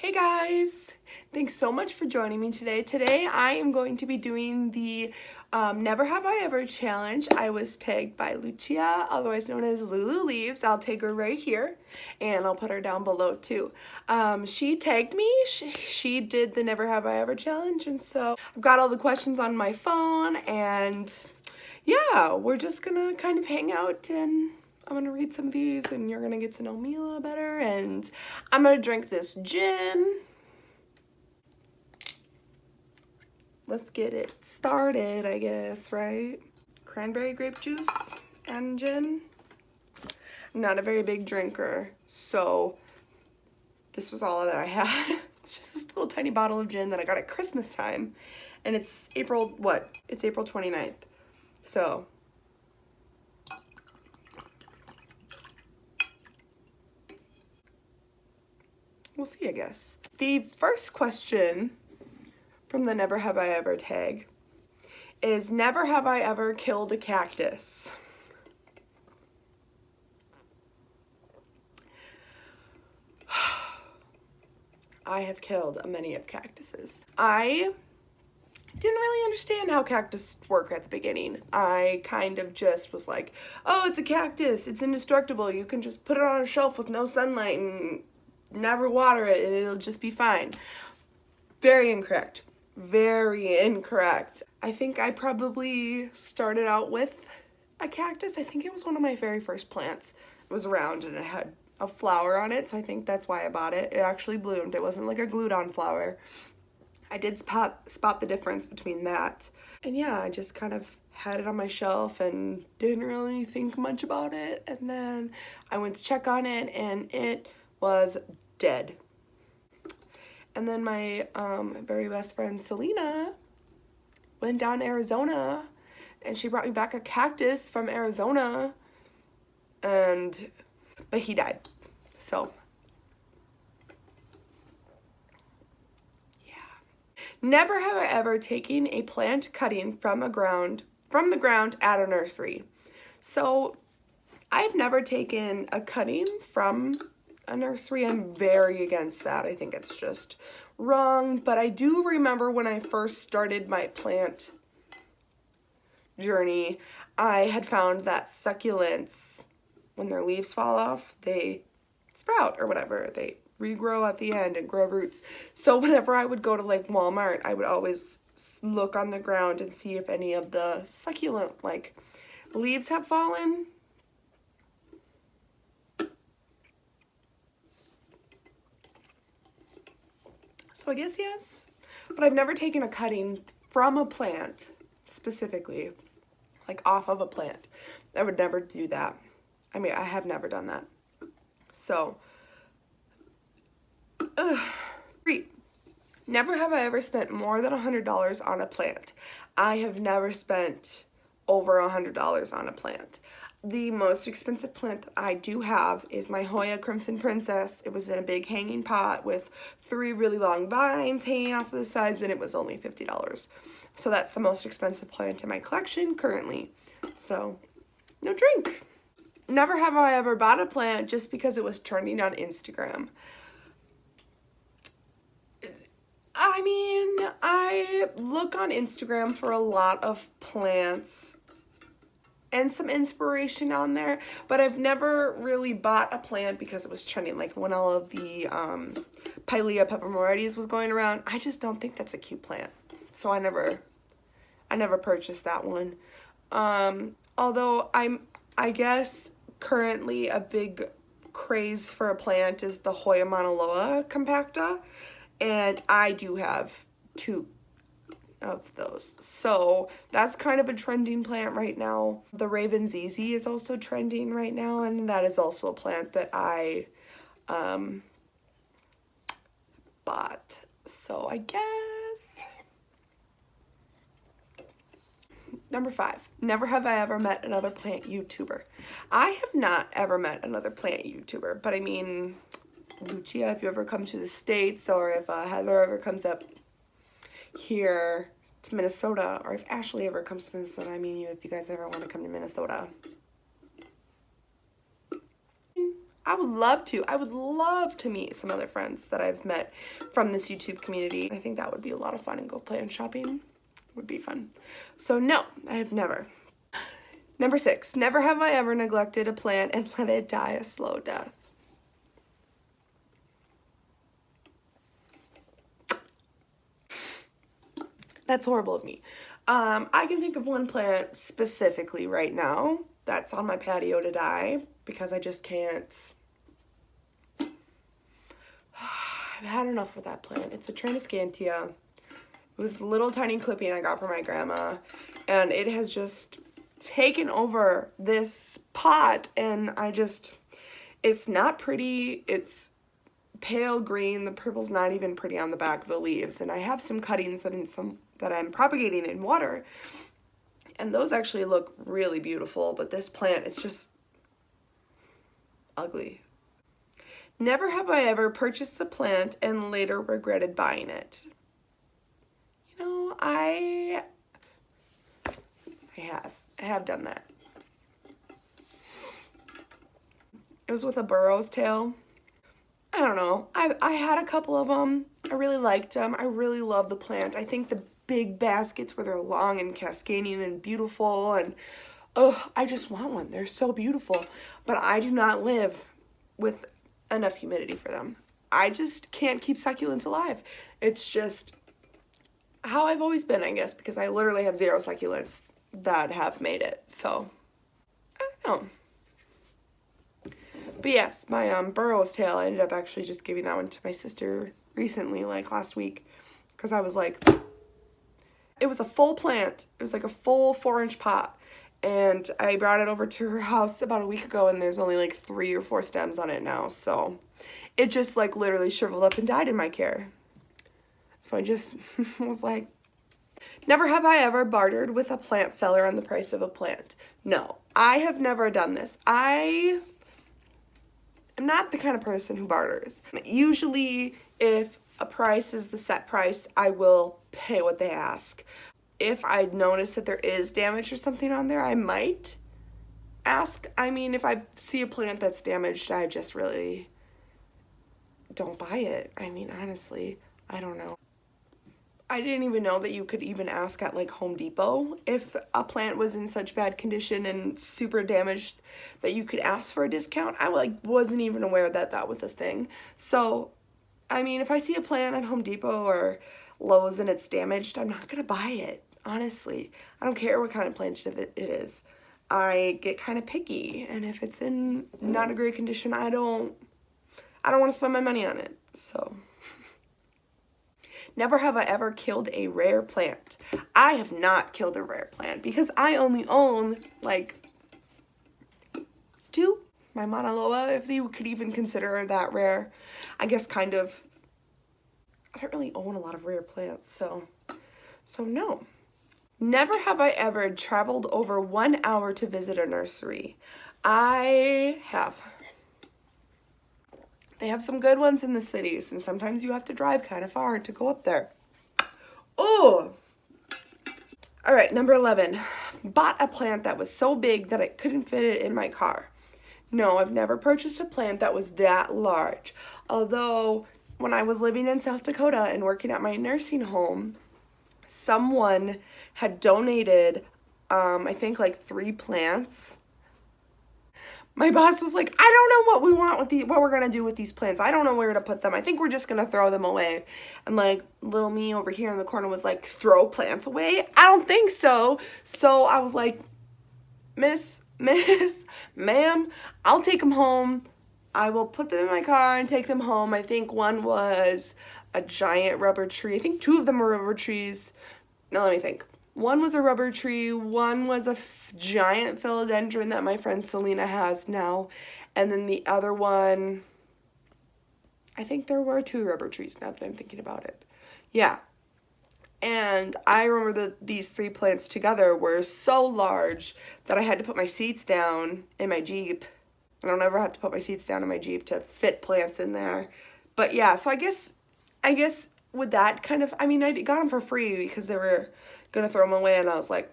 Hey guys! Thanks so much for joining me today. Today I am going to be doing the Never Have I Ever challenge. I was tagged by Lucia, otherwise known as Lulu Leaves. I'll tag her right here and I'll put her down below too. She tagged me. She did the Never Have I Ever challenge, and so I've got all the questions on my phone, and yeah, we're just gonna kind of hang out and I'm gonna read some of these and you're gonna get to know me a little better, and I'm gonna drink this gin. Let's get it started, I guess, right? Cranberry grape juice and gin. I'm not a very big drinker, so this was all that I had. It's just this little tiny bottle of gin that I got at Christmas time, and it's April, what? It's April 29th, so we'll see, I guess. The first question from the Never Have I Ever tag is, never have I ever killed a cactus. I have killed many of cactuses. I didn't really understand how cactus work at the beginning. I kind of just was like, oh, it's a cactus, it's indestructible, you can just put it on a shelf with no sunlight and never water it and it'll just be fine. Very incorrect. Very incorrect. I think I probably started out with a cactus. I think it was one of my very first plants. It was round and it had a flower on it, so I think that's why I bought it. It actually bloomed. It wasn't like a glued on flower. I did spot the difference between that. And yeah, I just kind of had it on my shelf and didn't really think much about it. And then I went to check on it and it was dead. And then my very best friend Celena went down to Arizona and she brought me back a cactus from Arizona, but he died. So yeah. Never have I ever taken a plant cutting from the ground at a nursery. So I've never taken a cutting from a nursery. I'm very against that. I think it's just wrong, but I do remember when I first started my plant journey, I had found that succulents, when their leaves fall off, they sprout or whatever. They regrow at the end and grow roots. So whenever I would go to like Walmart, I would always look on the ground and see if any of the succulent like leaves have fallen. So I guess yes, but I've never taken a cutting from a plant specifically, like off of a plant. I would never do that. I mean, I have never done that. So, 3. Never have I ever spent more than $100 on a plant. I have never spent over $100 on a plant. The most expensive plant that I do have is my Hoya Crimson Princess. It was in a big hanging pot with 3 really long vines hanging off of the sides, and it was only $50. So that's the most expensive plant in my collection currently. So, no drink. Never have I ever bought a plant just because it was trending on Instagram. I mean, I look on Instagram for a lot of plants and some inspiration on there, but I've never really bought a plant because it was trending. Like when all of the Pilea peperomioides was going around, I just don't think that's a cute plant, so I never purchased that one. Although I guess currently a big craze for a plant is the Hoya Mauna compacta, and I do have 2 of those. So that's kind of a trending plant right now. The Raven ZZ is also trending right now, and that is also a plant that I bought. So I guess. Number 5, never have I ever met another plant YouTuber. I have not ever met another plant YouTuber, but I mean, Lucia, if you ever come to the States, or if Heather ever comes up here to Minnesota, or if Ashley ever comes to Minnesota, if you guys ever want to come to Minnesota, I would love to. I would love to meet some other friends that I've met from this YouTube community. I think that would be a lot of fun, and go plant shopping would be fun. So no, I have never. Number 6, never have I ever neglected a plant and let it die a slow death. That's horrible of me. I can think of one plant specifically right now that's on my patio to die because I just can't. I've had enough with that plant. It's a Trinoscantia. It was a little tiny clipping I got from my grandma, and it has just taken over this pot, and it's not pretty. It's pale green. The purple's not even pretty on the back of the leaves, and I have some cuttings that I'm propagating in water, and those actually look really beautiful, but this plant is just ugly. Never have I ever purchased a plant and later regretted buying it. You know, I have done that. It was with a burro's tail. I don't know. I had a couple of them. I really liked them. I really love the plant. I think the big baskets where they're long and cascading and beautiful, and oh, I just want one. They're so beautiful. But I do not live with enough humidity for them. I just can't keep succulents alive. It's just how I've always been, I guess, because I literally have 0 succulents that have made it. So, I don't know. But yes, my burro's tail, I ended up actually just giving that one to my sister recently, like last week, because I was like, it was a full plant. It was like a full 4-inch pot, and I brought it over to her house about a week ago, and there's only like 3 or 4 stems on it now, so it just like literally shriveled up and died in my care. So I just was like, never have I ever bartered with a plant seller on the price of a plant. No, I have never done this. I'm not the kind of person who barters. Usually, if a price is the set price, I will pay what they ask. If I notice that there is damage or something on there, I might ask. I mean, if I see a plant that's damaged, I just really don't buy it. I mean, honestly, I don't know. I didn't even know that you could even ask at like Home Depot if a plant was in such bad condition and super damaged that you could ask for a discount. I like wasn't even aware that that was a thing. So, I mean, if I see a plant at Home Depot or Lowe's and it's damaged, I'm not gonna buy it. Honestly, I don't care what kind of plant it is. I get kind of picky, and if it's in not a great condition, I don't want to spend my money on it. So. Never have I ever killed a rare plant. I have not killed a rare plant because I only own like 2. My Mauna Loa, if you could even consider that rare. I guess kind of. I don't really own a lot of rare plants, so no. Never have I ever traveled over 1 hour to visit a nursery. I have. They have some good ones in the cities, and sometimes you have to drive kind of far to go up there. Oh! All right, number 11. Bought a plant that was so big that I couldn't fit it in my car. No, I've never purchased a plant that was that large. Although, when I was living in South Dakota and working at my nursing home, someone had donated, I think like 3 plants. My boss was like, I don't know what we want with what we're going to do with these plants. I don't know where to put them. I think we're just going to throw them away. And like little me over here in the corner was like, throw plants away? I don't think so. So I was like, ma'am, I'll take them home. I will put them in my car and take them home. I think one was a giant rubber tree. I think 2 of them were rubber trees. Now let me think. One was a rubber tree, one was a giant philodendron that my friend Celena has now, and then the other one, I think there were 2 rubber trees now that I'm thinking about it. Yeah. And I remember that these 3 plants together were so large that I had to put my seats down in my Jeep. I don't ever have to put my seats down in my Jeep to fit plants in there. But yeah, so I guess with that kind of, I mean, I got them for free because they were gonna throw them away, and I was like,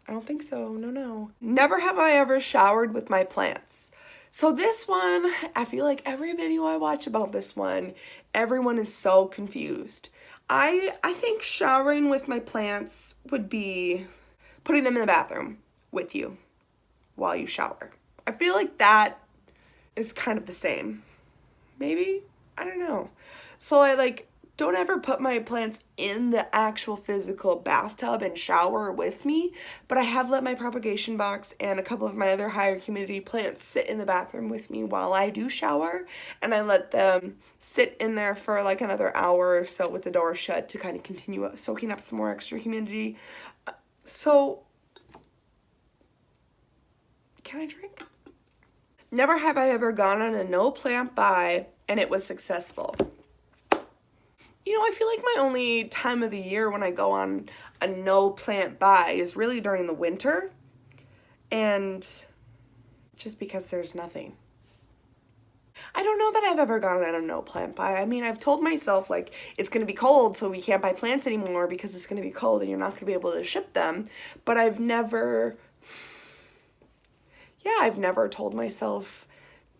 I don't think so. No. Never have I ever showered with my plants. So this one, I feel like every video I watch about this one, everyone is so confused. I think showering with my plants would be putting them in the bathroom with you while you shower. I feel like that is kind of the same. Maybe? I don't know. So I like don't ever put my plants in the actual physical bathtub and shower with me, but I have let my propagation box and a couple of my other higher humidity plants sit in the bathroom with me while I do shower, and I let them sit in there for like another hour or so with the door shut to kind of continue soaking up some more extra humidity. So, can I drink? Never have I ever gone on a no plant buy and it was successful. You know, I feel like my only time of the year when I go on a no plant buy is really during the winter, and just because there's nothing. I don't know that I've ever gone on a no plant buy. I mean, I've told myself like it's going to be cold so we can't buy plants anymore because it's going to be cold and you're not going to be able to ship them, but I've never told myself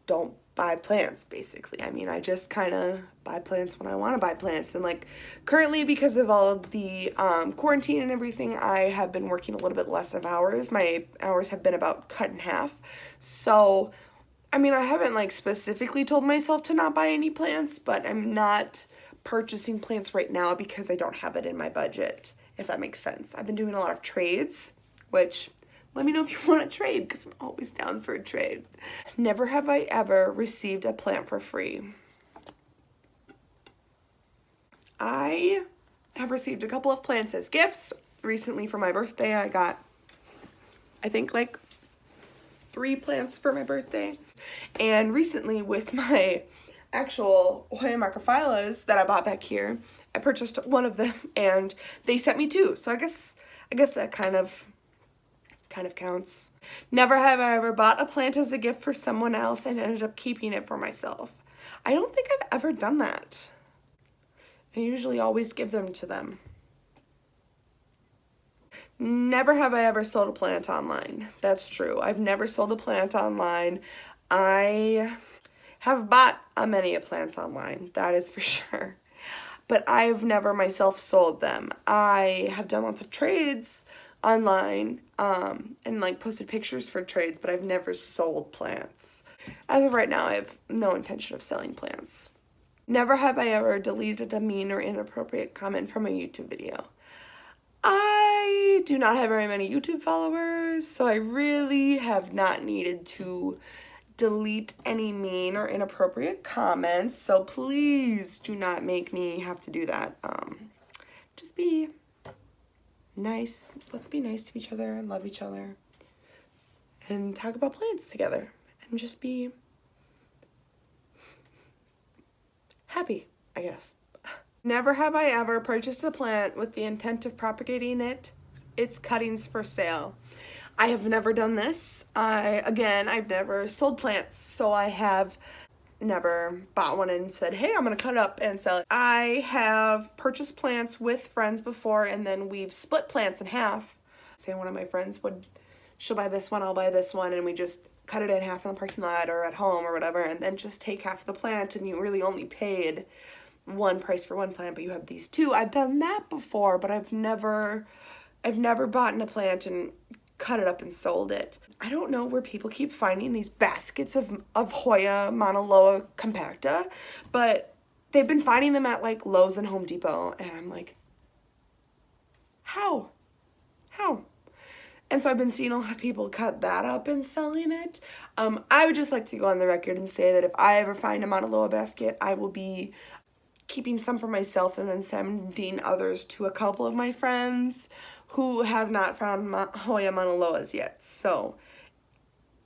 don't buy plants, basically. I mean, I just kind of buy plants when I want to buy plants. And like currently, because of all of the quarantine and everything, I have been working a little bit less of hours. My hours have been about cut in half. So, I mean, I haven't like specifically told myself to not buy any plants, but I'm not purchasing plants right now because I don't have it in my budget, if that makes sense. I've been doing a lot of trades, which let me know if you want to trade because I'm always down for a trade. Never have I ever received a plant for free. I have received a couple of plants as gifts. Recently for my birthday, I got, I think like 3 plants for my birthday. And recently with my actual Hoya macrophyllus that I bought back here, I purchased one of them and they sent me 2. So I guess that kind of counts. Never have I ever bought a plant as a gift for someone else and ended up keeping it for myself. I don't think I've ever done that. I usually always give them to them. Never have I ever sold a plant online. That's true. I've never sold a plant online. I have bought many plants online, that is for sure. But I've never myself sold them. I have done lots of trades online and like posted pictures for trades, but I've never sold plants. As of right now, I have no intention of selling plants. Never have I ever deleted a mean or inappropriate comment from a YouTube video. I do not have very many YouTube followers, so I really have not needed to delete any mean or inappropriate comments, so please do not make me have to do that. Just be nice. Let's be nice to each other and love each other and talk about plants together and just be happy, I guess. Never have I ever purchased a plant with the intent of propagating its cuttings for sale. I have never done this. I've never sold plants, so I have never bought one and said, hey, I'm gonna cut it up and sell it. I have purchased plants with friends before, and then we've split plants in half. Say one of my friends she'll buy this one, I'll buy this one, and we just cut it in half in the parking lot or at home or whatever, and then just take half of the plant, and you really only paid one price for one plant, but you have these 2. I've done that before, but I've never bought a plant and cut it up and sold it. I don't know where people keep finding these baskets of Hoya Mauna compacta, but they've been finding them at like Lowe's and Home Depot, and I'm like, how? And so I've been seeing a lot of people cut that up and selling it. I would just like to go on the record and say that if I ever find a Mauna Loa basket, I will be keeping some for myself and then sending others to a couple of my friends who have not found Hoya Mauna Loas yet. So,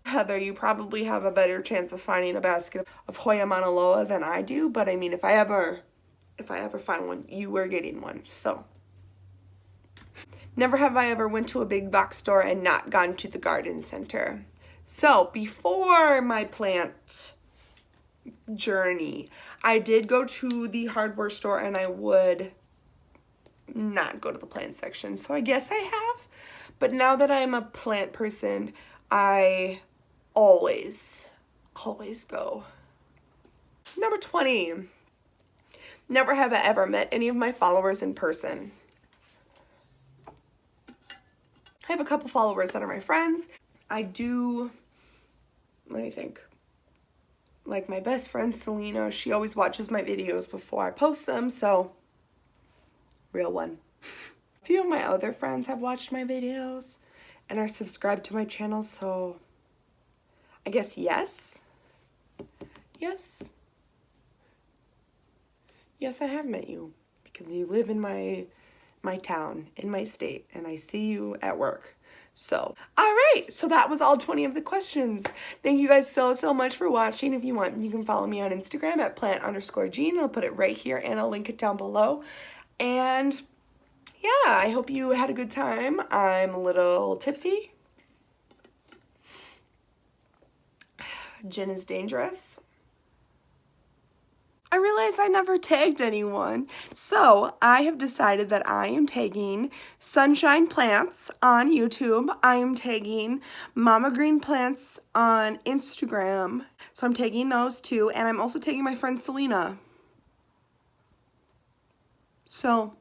Heather, you probably have a better chance of finding a basket of Hoya Mauna Loa than I do, but I mean, if I ever find one, you are getting one. So, never have I ever went to a big box store and not gone to the garden center. So, before my plant journey, I did go to the hardware store and I would not go to the plant section. So I guess I have. But now that I'm a plant person, I always always go. Number 20. Never have I ever met any of my followers in person. I have a couple followers that are my friends. I do, let me think. Like my best friend Celena, she always watches my videos before I post them, so real one. A few of my other friends have watched my videos and are subscribed to my channel, so I guess yes. Yes. Yes, I have met you because you live in my town, in my state, and I see you at work. So, all right, so that was all 20 of the questions. Thank you guys so much for watching. If you want, you can follow me on Instagram at plant_Jean. I'll put it right here and I'll link it down below. And yeah, I hope you had a good time. I'm a little tipsy. Gin is dangerous. I realized I never tagged anyone. So I have decided that I am tagging Sunshine Plants on YouTube. I am tagging Mama Green Plants on Instagram. So I'm tagging those two. And I'm also tagging my friend Celena. So